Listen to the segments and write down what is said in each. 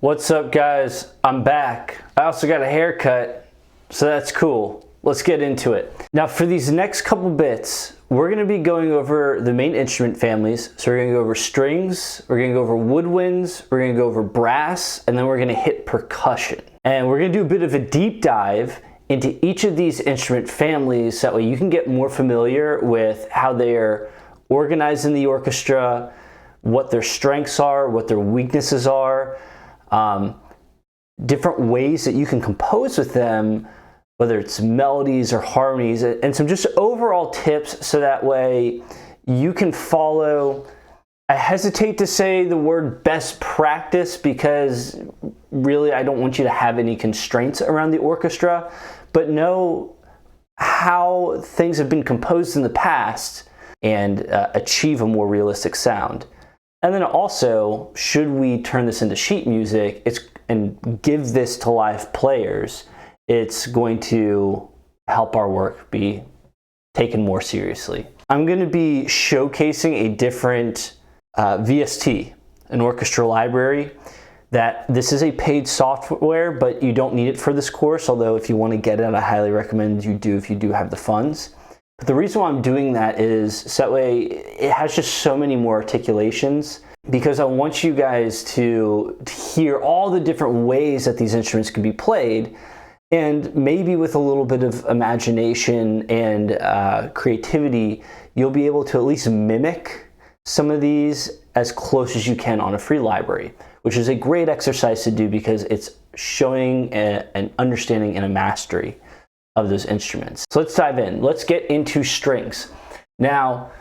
What's up, guys? I'm back. I also got a haircut, so that's cool. Let's get into it. Now for these next couple bits, we're gonna be going over the main instrument families. So we're gonna go over strings, we're gonna go over woodwinds, we're gonna go over brass, and then we're gonna hit percussion. And we're gonna do a bit of a deep dive into each of these instrument families, so that way you can get more familiar with how they are organized in the orchestra, what their strengths are, what their weaknesses are, different ways that you can compose with them, whether it's melodies or harmonies, and some just overall tips so that way you can follow. I hesitate to say the word best practice because really I don't want you to have any constraints around the orchestra, but know how things have been composed in the past and achieve a more realistic sound. And then also, should we turn this into sheet music and give this to live players, it's going to help our work be taken more seriously. I'm going to be showcasing a different VST, an orchestra library. That this is a paid software, but you don't need it for this course, although if you want to get it, I highly recommend you do if you do have the funds. But the reason why I'm doing that is so that way it has just so many more articulations, because I want you guys to hear all the different ways that these instruments can be played, and maybe with a little bit of imagination and creativity, you'll be able to at least mimic some of these as close as you can on a free library, which is a great exercise to do because it's showing an understanding and a mastery of those instruments. So let's dive in. Let's get into strings. Now,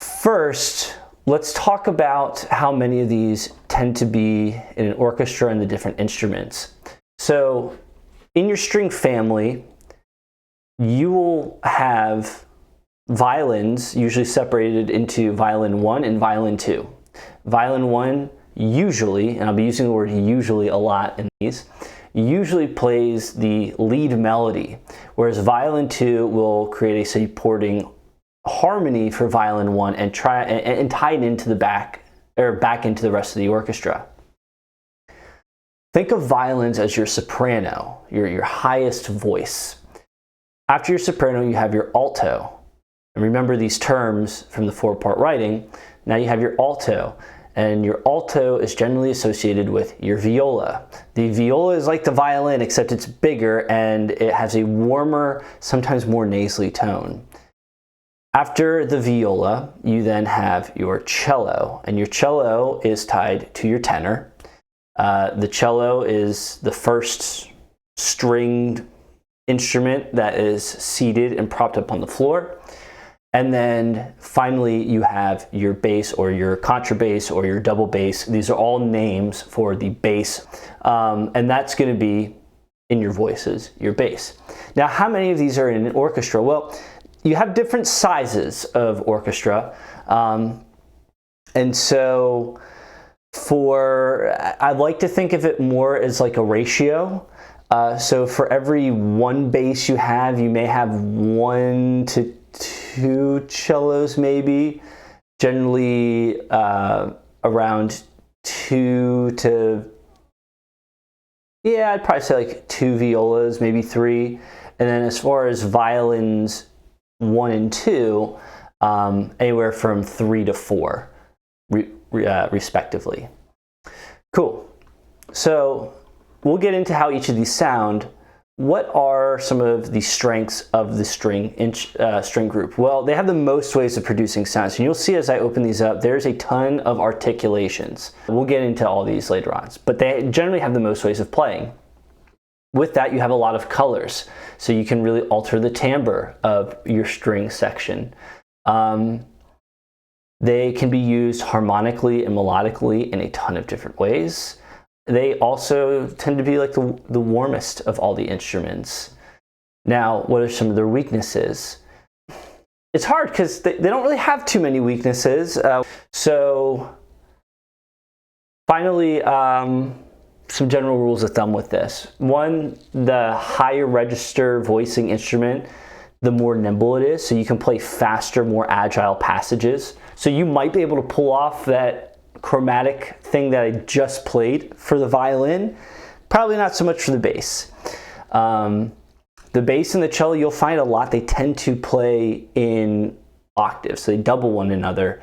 first, let's talk about how many of these tend to be in an orchestra and the different instruments. So in your string family, you will have violins usually separated into violin 1 and violin 2. Violin 1 usually, and I'll be using the word usually a lot in these, usually plays the lead melody, whereas violin 2 will create a supporting harmony for violin 1 and tie it into the back into the rest of the orchestra. Think of violins as your soprano, your highest voice. After your soprano, you have your alto. And remember these terms from the 4-part writing. Now you have your alto. And your alto is generally associated with your viola. The viola is like the violin, except it's bigger and it has a warmer, sometimes more nasally tone. After the viola, you then have your cello, and your cello is tied to your tenor. The cello is the first stringed instrument that is seated and propped up on the floor. And then finally you have your bass or your contrabass or your double bass. These are all names for the bass, and that's going to be in your voices, your bass. Now, how many of these are in an orchestra? Well, you have different sizes of orchestra, and so I like to think of it more as like a ratio. So for every one bass you have, you may have 1 to 2 cellos, maybe, generally around 2 to, I'd probably say like 2 violas, maybe 3. And then as far as violins 1 and 2, anywhere from 3 to 4 respectively. Cool. So we'll get into how each of these sound. What are some of the strengths of the string group? Well, they have the most ways of producing sounds. And you'll see as I open these up, there's a ton of articulations. We'll get into all these later on, but they generally have the most ways of playing. With that, you have a lot of colors, so you can really alter the timbre of your string section. They can be used harmonically and melodically in a ton of different ways. They also tend to be like the warmest of all the instruments. Now, what are some of their weaknesses? It's hard because they don't really have too many weaknesses. So finally, some general rules of thumb with this. One, the higher register voicing instrument, the more nimble it is, so you can play faster, more agile passages. So you might be able to pull off that chromatic thing that I just played for the violin. Probably not so much for the bass. The bass and the cello, you'll find a lot, they tend to play in octaves. So they double one another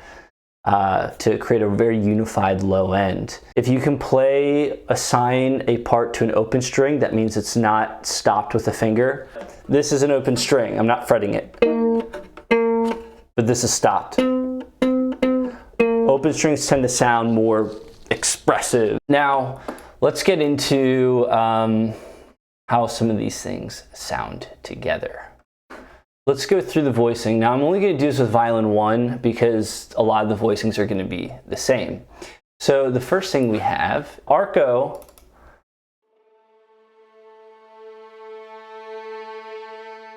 to create a very unified low end. If you can assign a part to an open string, that means it's not stopped with a finger. This is an open string, I'm not fretting it. But this is stopped. Open strings tend to sound more expressive. Now, let's get into how some of these things sound together. Let's go through the voicing. Now I'm only going to do this with violin 1 because a lot of the voicings are going to be the same. So the first thing we have, arco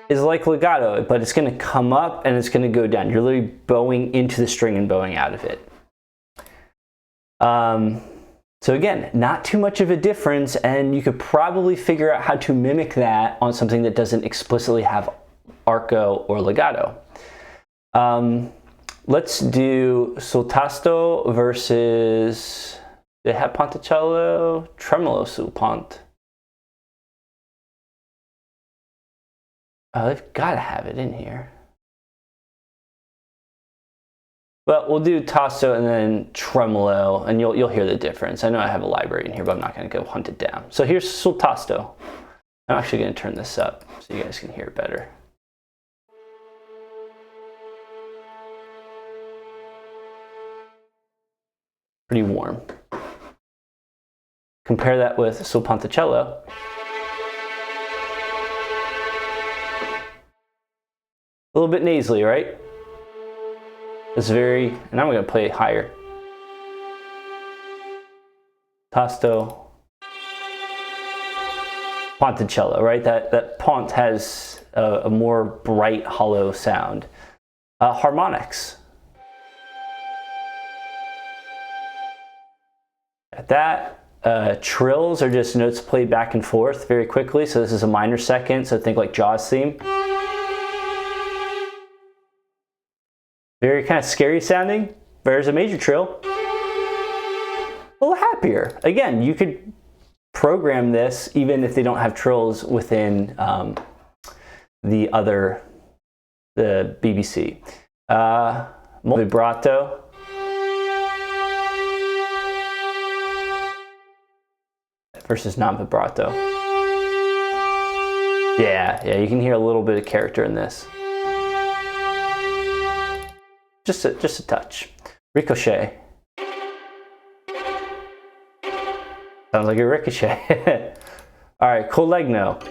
is like legato, but it's going to come up and it's going to go down. You're literally bowing into the string and bowing out of it. So again, not too much of a difference, and you could probably figure out how to mimic that on something that doesn't explicitly have arco or legato. Let's do sul tasto versus, they have ponticello, tremolo sul pont. Oh, they've got to have it in here. But we'll do tasto and then tremolo, and you'll hear the difference. I know I have a library in here, but I'm not going to go hunt it down. So here's sul tasto. I'm actually going to turn this up so you guys can hear it better. Pretty warm. Compare that with sul ponticello. A little bit nasally, right? It's very, and I'm going to play higher. Tasto, ponticello, right? That pont has a more bright, hollow sound. Harmonics. At that, trills are just notes played back and forth very quickly. So this is a minor second, so think like Jaws theme. Very kind of scary sounding. There's a major trill. A little happier. Again, you could program this even if they don't have trills within the BBC. Vibrato. Versus non-vibrato. Yeah, you can hear a little bit of character in this. Just a touch. Ricochet. Sounds like a ricochet. All right, collegno.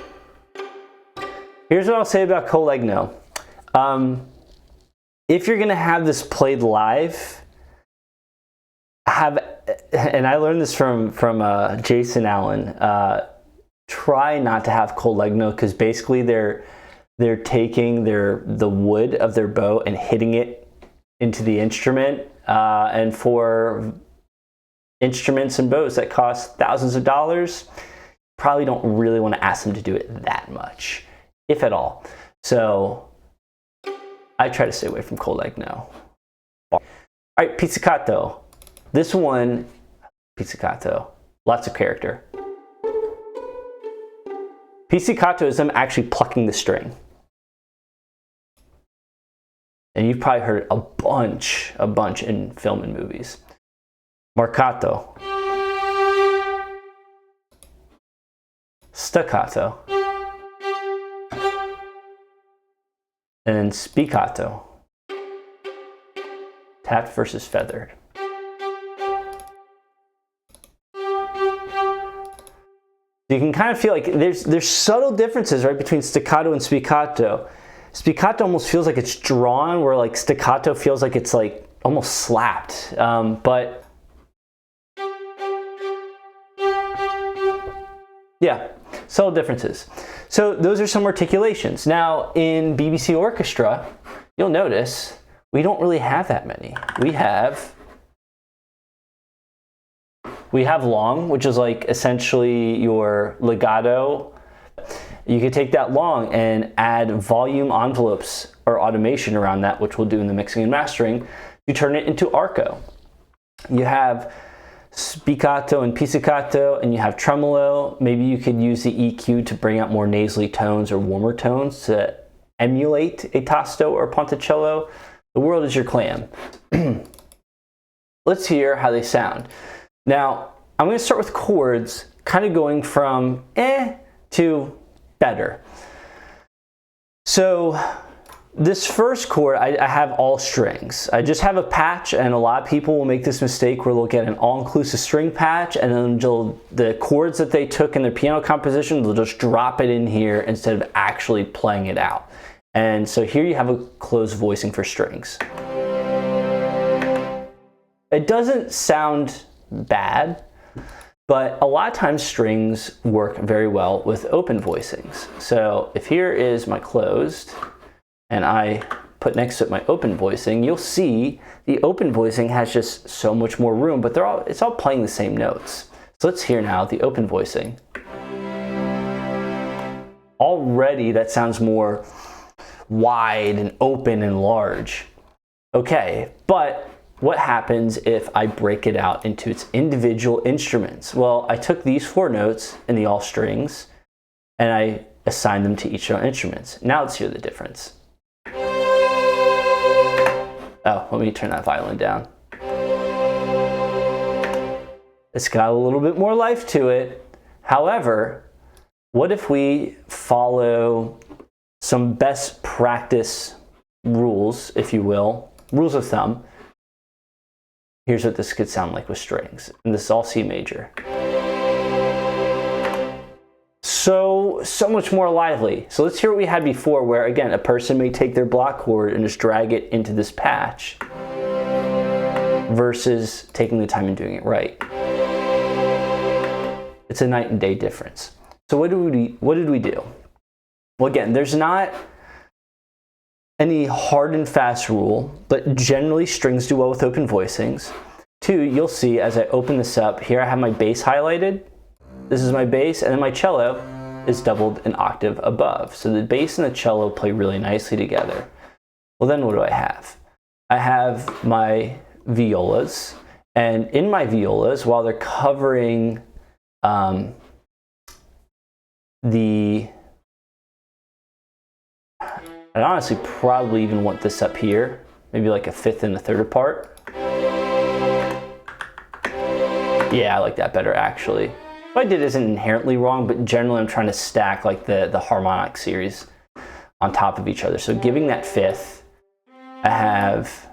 Here's what I'll say about collegno. If you're gonna have this played live, and I learned this from Jason Allen, try not to have collegno, because basically they're taking the wood of their bow and hitting it into the instrument, and for instruments and bows that cost thousands of dollars, probably don't really want to ask them to do it that much, if at all. So I try to stay away from collegno. All right, pizzicato. This one, pizzicato, lots of character. Pizzicato is them actually plucking the string. And you've probably heard a bunch in film and movies. Marcato. Staccato. And then spiccato. Tapped versus feathered. You can kind of feel like there's subtle differences, right, between staccato and spiccato. Spiccato almost feels like it's drawn, where like staccato feels like it's like almost slapped. But yeah, subtle differences. So those are some articulations. Now in BBC orchestra, you'll notice we don't really have that many. We have long, which is like essentially your legato. You could take that long and add volume envelopes or automation around that, which we'll do in the mixing and mastering, to turn it into arco. You have spiccato and pizzicato, and you have tremolo. Maybe you could use the EQ to bring out more nasally tones or warmer tones to emulate a tasto or ponticello. The world is your clam. Let's hear how they sound. Now, I'm going to start with chords, kind of going from to better. So this first chord, I have all strings. I just have a patch, and a lot of people will make this mistake where they'll get an all-inclusive string patch, and then the chords that they took in their piano composition, they'll just drop it in here instead of actually playing it out. And so here you have a closed voicing for strings. It doesn't sound bad, but a lot of times strings work very well with open voicings. So if here is my closed, and I put next to it my open voicing, you'll see the open voicing has just so much more room, but it's all playing the same notes. So let's hear now the open voicing. Already that sounds more wide and open and large. Okay, but what happens if I break it out into its individual instruments? Well, I took these 4 notes in the all strings and I assigned them to each of our instruments. Now let's hear the difference. Oh, let me turn that violin down. It's got a little bit more life to it. However, what if we follow some best practice rules, if you will, rules of thumb? Here's what this could sound like with strings. And this is all C major. So much more lively. So let's hear what we had before, where again, a person may take their block chord and just drag it into this patch versus taking the time and doing it right. It's a night and day difference. So what did we do? Well, again, there's not any hard and fast rule, but generally strings do well with open voicings. 2, you'll see as I open this up, here I have my bass highlighted. This is my bass, and then my cello is doubled an octave above. So the bass and the cello play really nicely together. Well, then what do I have? I have my violas, and in my violas, while they're covering I'd honestly probably even want this up here, maybe like a 5th and a 3rd apart. Yeah, I like that better actually. What I did isn't inherently wrong, but generally I'm trying to stack like the harmonic series on top of each other. So giving that 5th, I have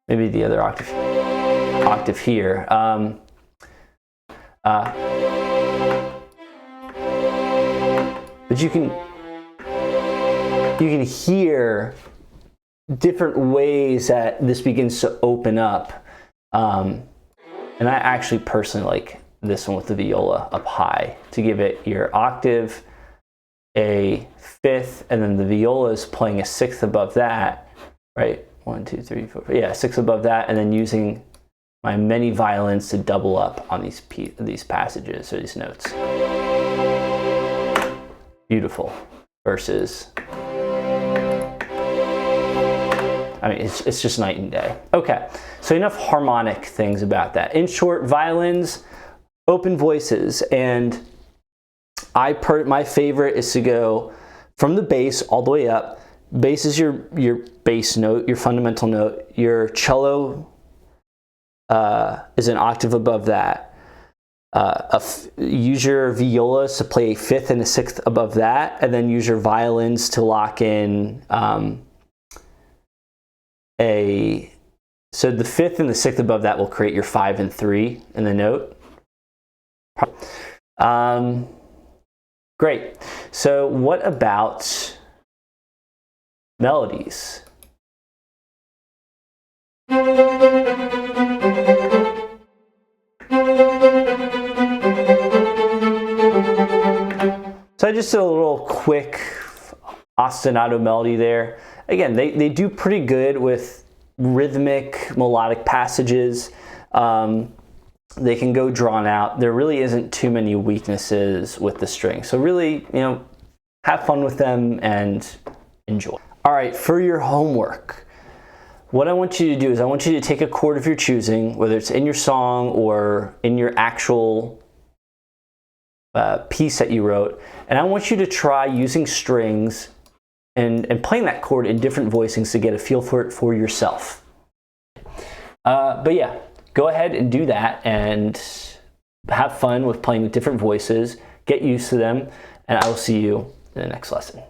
maybe the other octave here. But you can hear different ways that this begins to open up. And I actually personally like this one with the viola up high to give it your octave, a 5th, and then the viola is playing a 6th above that, right? 1, 2, 3, 4, yeah, 6 above that, and then using my many violins to double up on these passages or these notes. Beautiful. Versus, I mean, it's just night and day. Okay, so enough harmonic things about that. In short, violins, open voices, and my favorite is to go from the bass all the way up. Bass is your bass note, your fundamental note. Your cello is an octave above that. Use your violas to play a 5th and a 6th above that, and then use your violins to lock in so the 5th and the 6th above that will create your 5 and 3 in the note. Great. So what about melodies? So I just did a little quick ostinato melody there. Again, they do pretty good with rhythmic, melodic passages. They can go drawn out. There really isn't too many weaknesses with the string. So really, have fun with them and enjoy. All right, for your homework, what I want you to do is I want you to take a chord of your choosing, whether it's in your song or in your actual piece that you wrote, and I want you to try using strings and playing that chord in different voicings to get a feel for it for yourself. But yeah, go ahead and do that and have fun with playing with different voices, get used to them, and I will see you in the next lesson.